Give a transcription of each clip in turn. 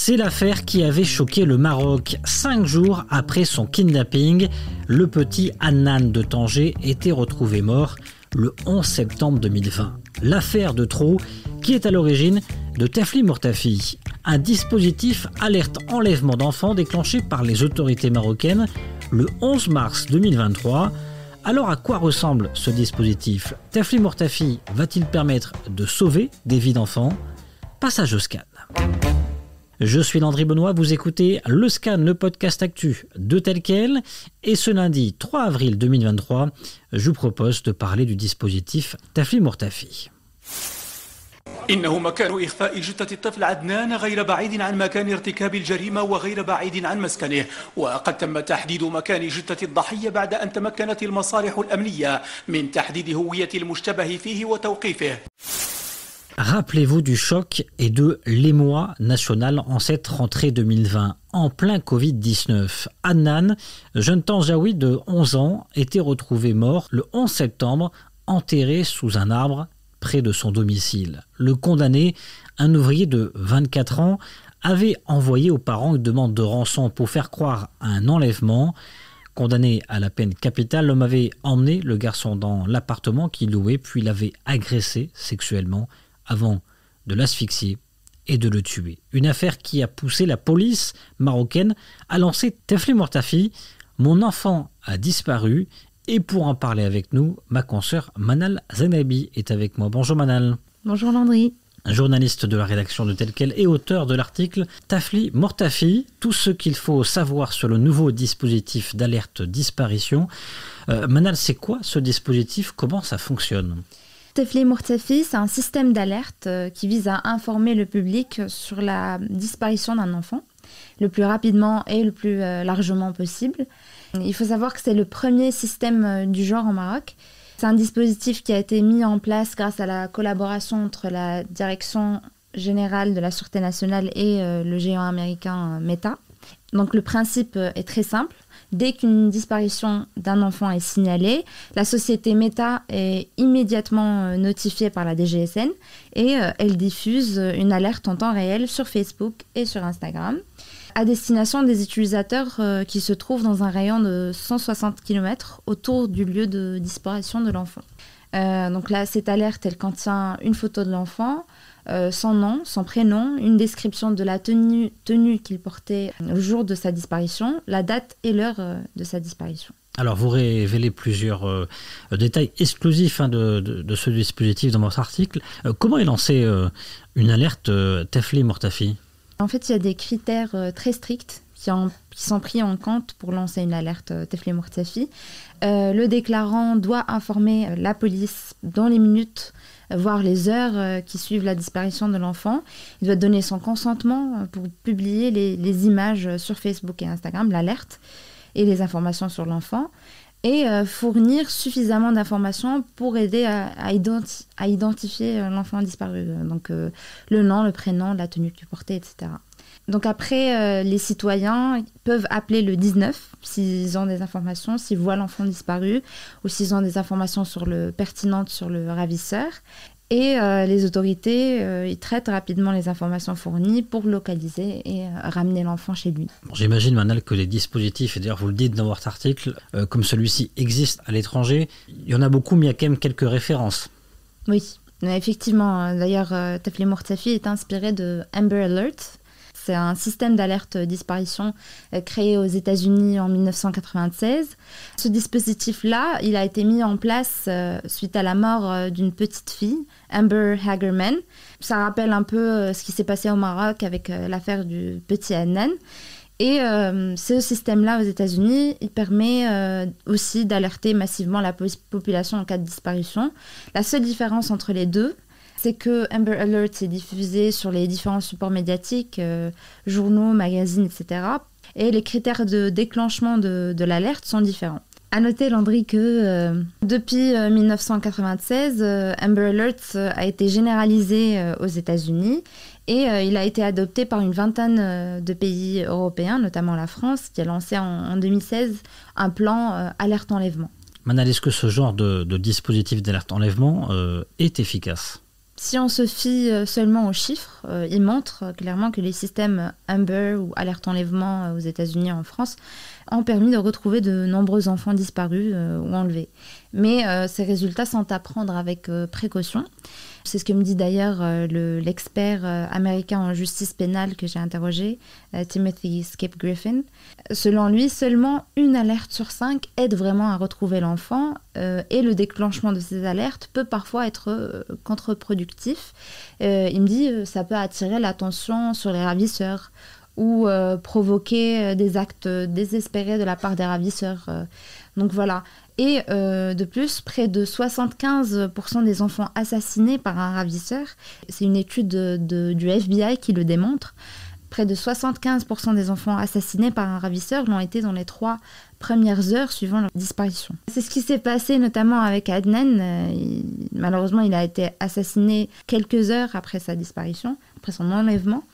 C'est l'affaire qui avait choqué le Maroc. 5 jours après son kidnapping, le petit Adnan de Tanger était retrouvé mort le 11 septembre 2020. L'affaire de trop qui est à l'origine de Tafli Mortafi, un dispositif alerte enlèvement d'enfants déclenché par les autorités marocaines le 11 mars 2023. Alors à quoi ressemble ce dispositif ? Tafli Mortafi va-t-il permettre de sauver des vies d'enfants ? Passage au scan. Je suis Landry Benoît, vous écoutez le Scan, le podcast actu de Tel Quel. Et ce lundi 3 avril 2023, je vous propose de parler du dispositif Tafli Mortafi. إنه مكان إخفاء جثة الطفل عدنان غير بعيد عن مكان ارتكاب الجريمة وغير بعيد عن مسكنه، وقد تم تحديد مكان جثة الضحية بعد أن تمكنت المصالح الأمنية من تحديد هوية المشتبه فيه وتوقيفه. Rappelez-vous du choc et de l'émoi national en cette rentrée 2020, en plein Covid-19. Adnan, jeune Tanjaoui de 11 ans, était retrouvé mort le 11 septembre, enterré sous un arbre près de son domicile. Le condamné, un ouvrier de 24 ans, avait envoyé aux parents une demande de rançon pour faire croire à un enlèvement. Condamné à la peine capitale, l'homme avait emmené le garçon dans l'appartement qu'il louait, puis l'avait agressé sexuellement avant de l'asphyxier et de le tuer. Une affaire qui a poussé la police marocaine à lancer Tafli Mortafi. Mon enfant a disparu. Et pour en parler avec nous, ma consoeur Manal Zenabi est avec moi. Bonjour Manal. Bonjour Landry. Journaliste de la rédaction de Tel Quel et auteur de l'article Tafli Mortafi, tout ce qu'il faut savoir sur le nouveau dispositif d'alerte disparition. Manal, c'est quoi ce dispositif ? Comment ça fonctionne ? Tafli Mortafi, c'est un système d'alerte qui vise à informer le public sur la disparition d'un enfant le plus rapidement et le plus largement possible. Il faut savoir que c'est le premier système du genre au Maroc. C'est un dispositif qui a été mis en place grâce à la collaboration entre la Direction générale de la Sûreté nationale et le géant américain Meta. Donc le principe est très simple. Dès qu'une disparition d'un enfant est signalée, la société Meta est immédiatement notifiée par la DGSN et elle diffuse une alerte en temps réel sur Facebook et sur Instagram à destination des utilisateurs qui se trouvent dans un rayon de 160 km autour du lieu de disparition de l'enfant. Donc là, cette alerte, elle contient une photo de l'enfant, son nom, son prénom, une description de la tenue qu'il portait le jour de sa disparition, la date et l'heure de sa disparition. Alors, vous révélez plusieurs détails exclusifs de ce dispositif dans votre article. Comment est lancée une alerte Tafli Mortafi ? En fait, il y a des critères très stricts qui sont pris en compte pour lancer une alerte Tafli Mortafi. Le déclarant doit informer la police dans les minutes, voire les heures qui suivent la disparition de l'enfant. Il doit donner son consentement pour publier les images sur Facebook et Instagram, l'alerte et les informations sur l'enfant, et fournir suffisamment d'informations pour aider à identifier l'enfant disparu. Donc le nom, le prénom, la tenue qu'il portait, etc. Donc après, les citoyens peuvent appeler le 19 s'ils ont des informations, s'ils voient l'enfant disparu ou s'ils ont des informations pertinentes sur le ravisseur. Et les autorités, ils traitent rapidement les informations fournies pour localiser et ramener l'enfant chez lui. Bon, j'imagine, Manal, que les dispositifs, et d'ailleurs vous le dites dans votre article, comme celui-ci existent à l'étranger. Il y en a beaucoup, mais il y a quand même quelques références. Oui, effectivement. D'ailleurs, Tafli Mortafi est inspiré de Amber Alert. C'est un système d'alerte disparition créé aux États-Unis en 1996. Ce dispositif-là, il a été mis en place suite à la mort d'une petite fille, Amber Hagerman. Ça rappelle un peu ce qui s'est passé au Maroc avec l'affaire du petit Adnan. Et ce système-là aux États-Unis, il permet aussi d'alerter massivement la population en cas de disparition. La seule différence entre les deux, c'est que Amber Alert est diffusé sur les différents supports médiatiques, journaux, magazines, etc. Et les critères de déclenchement de l'alerte sont différents. À noter, Landry, que depuis 1996, Amber Alert a été généralisé aux États-Unis et il a été adopté par une vingtaine de pays européens, notamment la France, qui a lancé en 2016 un plan alerte enlèvement. Manal, est-ce que ce genre de dispositif d'alerte enlèvement est efficace ? Si on se fie seulement aux chiffres, ils montrent clairement que les systèmes Amber ou Alerte Enlèvement aux États-Unis et en France ont permis de retrouver de nombreux enfants disparus ou enlevés. Mais ces résultats sont à prendre avec précaution. C'est ce que me dit d'ailleurs l'expert américain en justice pénale que j'ai interrogé, Timothy Skip Griffin. Selon lui, seulement une alerte sur 5 aide vraiment à retrouver l'enfant et le déclenchement de ces alertes peut parfois être contre-productif. Il me dit que ça peut attirer l'attention sur les ravisseurs ou provoquer des actes désespérés de la part des ravisseurs. Donc voilà. Et de plus, près de 75% des enfants assassinés par un ravisseur, c'est une étude du FBI qui le démontre, près de 75% des enfants assassinés par un ravisseur l'ont été dans les 3 premières heures suivant leur disparition. C'est ce qui s'est passé notamment avec Adnan. Malheureusement, il a été assassiné quelques heures après sa disparition, après son enlèvement.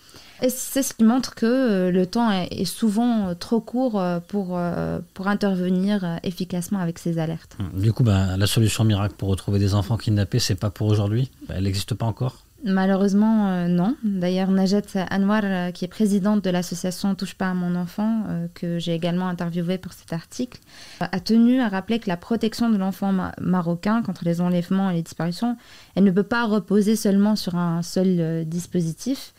Et c'est ce qui montre que le temps est souvent trop court pour intervenir efficacement avec ces alertes. Du coup, la solution miracle pour retrouver des enfants kidnappés, c'est pas pour aujourd'hui? Elle n'existe pas encore? Malheureusement, non. D'ailleurs, Najat Anwar, qui est présidente de l'association Touche pas à mon enfant, que j'ai également interviewée pour cet article, a tenu à rappeler que la protection de l'enfant marocain contre les enlèvements et les disparitions, elle ne peut pas reposer seulement sur un seul dispositif.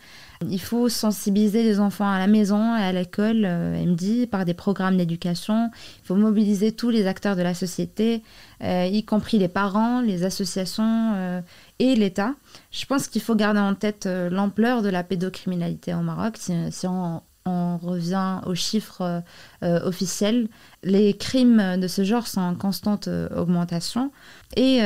Il faut sensibiliser les enfants à la maison et à l'école, elle me dit, par des programmes d'éducation. Il faut mobiliser tous les acteurs de la société, y compris les parents, les associations et l'État. Je pense qu'il faut garder en tête l'ampleur de la pédocriminalité au Maroc. Si on revient aux chiffres officiels, les crimes de ce genre sont en constante augmentation. Et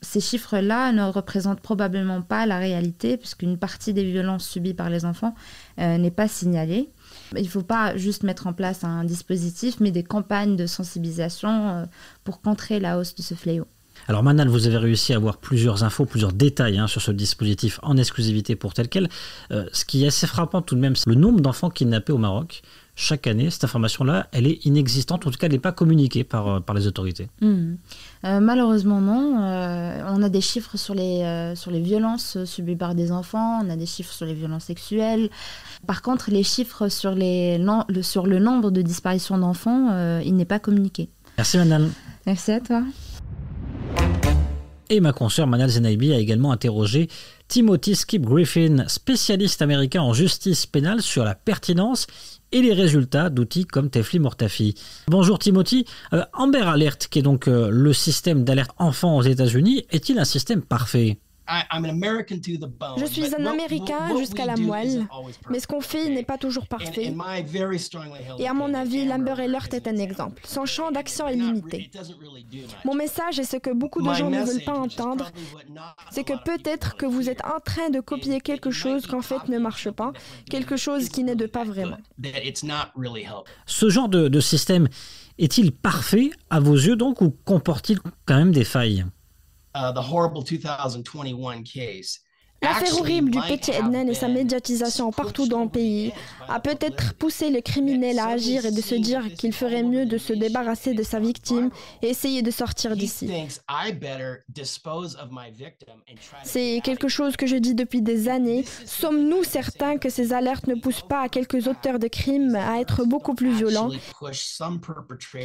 ces chiffres-là ne représentent probablement pas la réalité, puisqu'une partie des violences subies par les enfants n'est pas signalée. Il ne faut pas juste mettre en place un dispositif, mais des campagnes de sensibilisation pour contrer la hausse de ce fléau. Alors Manal, vous avez réussi à avoir plusieurs infos, plusieurs détails sur ce dispositif en exclusivité pour Tel Quel. Ce qui est assez frappant tout de même, c'est le nombre d'enfants kidnappés au Maroc. Chaque année, cette information-là, elle est inexistante, en tout cas, elle n'est pas communiquée par les autorités. Malheureusement, non. On a des chiffres sur les violences subies par des enfants, on a des chiffres sur les violences sexuelles. Par contre, les chiffres sur le nombre de disparitions d'enfants, il n'est pas communiqué. Merci Manal. Merci à toi. Et ma consoeur Manal Zenaibi a également interrogé Timothy Skip Griffin, spécialiste américain en justice pénale, sur la pertinence et les résultats d'outils comme Tefli Mortafi. Bonjour Timothy. Amber Alert, qui est donc le système d'alerte enfant aux États-Unis, est-il un système parfait ? Je suis un Américain jusqu'à la moelle, mais ce qu'on fait n'est pas toujours parfait. Et à mon avis, l'Amber Alert est un exemple. Son champ d'action est limité. Mon message est ce que beaucoup de gens ne veulent pas entendre, c'est que peut-être que vous êtes en train de copier quelque chose qu'en fait ne marche pas, quelque chose qui n'aide pas vraiment. Ce genre de système est-il parfait à vos yeux donc, ou comporte-t-il quand même des failles ? L'affaire horrible du petit Adnan et sa médiatisation partout dans le pays a peut-être poussé le criminel à agir et de se dire qu'il ferait mieux de se débarrasser de sa victime et essayer de sortir d'ici. C'est quelque chose que je dis depuis des années. Sommes-nous certains que ces alertes ne poussent pas à quelques auteurs de crimes à être beaucoup plus violents?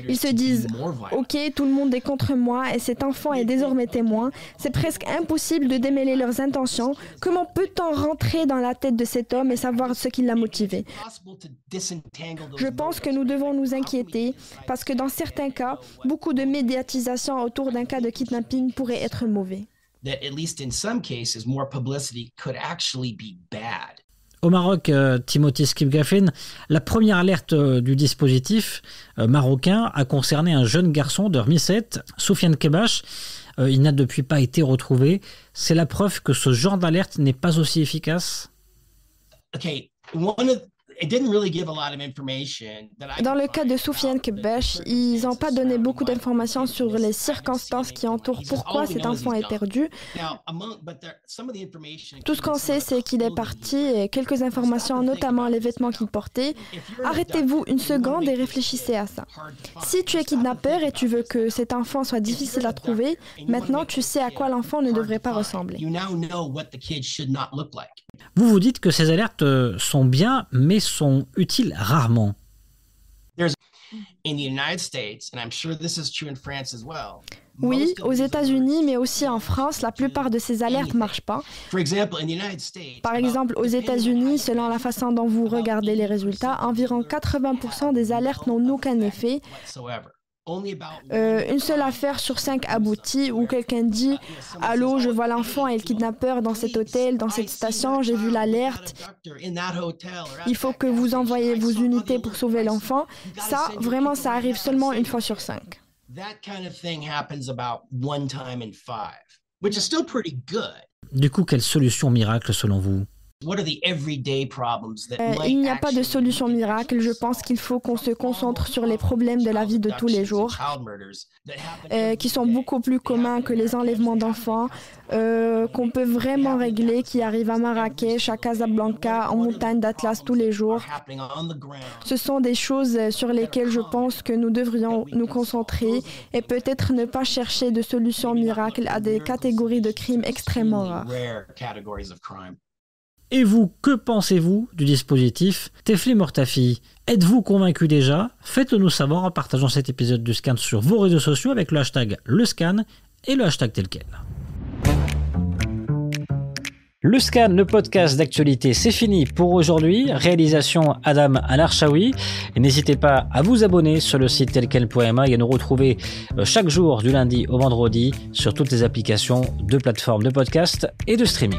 Ils se disent « Ok, tout le monde est contre moi et cet enfant est désormais témoin. C'est presque impossible de démêler leurs intentions. Comment peut-on rentrer dans la tête de cet homme et savoir ce qui l'a motivé? » Je pense que nous devons nous inquiéter parce que dans certains cas, beaucoup de médiatisation autour d'un cas de kidnapping pourrait être mauvais. Au Maroc, Timothy Skip Griffin, la première alerte du dispositif marocain a concerné un jeune garçon de Rmisset, Soufiane Kebash. Il n'a depuis pas été retrouvé. C'est la preuve que ce genre d'alerte n'est pas aussi efficace. Dans le cas de Soufiane Kebesh, ils n'ont pas donné beaucoup d'informations sur les circonstances qui entourent pourquoi cet enfant est perdu. Tout ce qu'on sait, c'est qu'il est parti et quelques informations, notamment les vêtements qu'il portait. Arrêtez-vous une seconde et réfléchissez à ça. Si tu es kidnappeur et tu veux que cet enfant soit difficile à trouver, maintenant tu sais à quoi l'enfant ne devrait pas ressembler. Vous vous dites que ces alertes sont bien, mais sont utiles rarement. Oui, aux États-Unis, mais aussi en France, la plupart de ces alertes ne marchent pas. Par exemple, aux États-Unis, selon la façon dont vous regardez les résultats, environ 80% des alertes n'ont aucun effet. Une seule affaire sur 5 aboutit où quelqu'un dit « Allô, je vois l'enfant et le kidnappeur dans cet hôtel, dans cette station, j'ai vu l'alerte. Il faut que vous envoyiez vos unités pour sauver l'enfant. » Ça, vraiment, ça arrive seulement une fois sur 5. Du coup, quelle solution miracle selon vous ? Il n'y a pas de solution miracle. Je pense qu'il faut qu'on se concentre sur les problèmes de la vie de tous les jours, qui sont beaucoup plus communs que les enlèvements d'enfants, qu'on peut vraiment régler, qui arrivent à Marrakech, à Casablanca, en montagne d'Atlas tous les jours. Ce sont des choses sur lesquelles je pense que nous devrions nous concentrer et peut-être ne pas chercher de solutions miracles à des catégories de crimes extrêmement rares. Et vous, que pensez-vous du dispositif Tefli Mortafi? Êtes-vous convaincu déjà? Faites-le nous savoir en partageant cet épisode du Scan sur vos réseaux sociaux avec le hashtag LeScan et le hashtag tel quel. Le Scan, le podcast d'actualité, c'est fini pour aujourd'hui. Réalisation Adam Al-Arshawi. N'hésitez pas à vous abonner sur le site telquel.ma et à nous retrouver chaque jour du lundi au vendredi sur toutes les applications de plateformes de podcast et de streaming.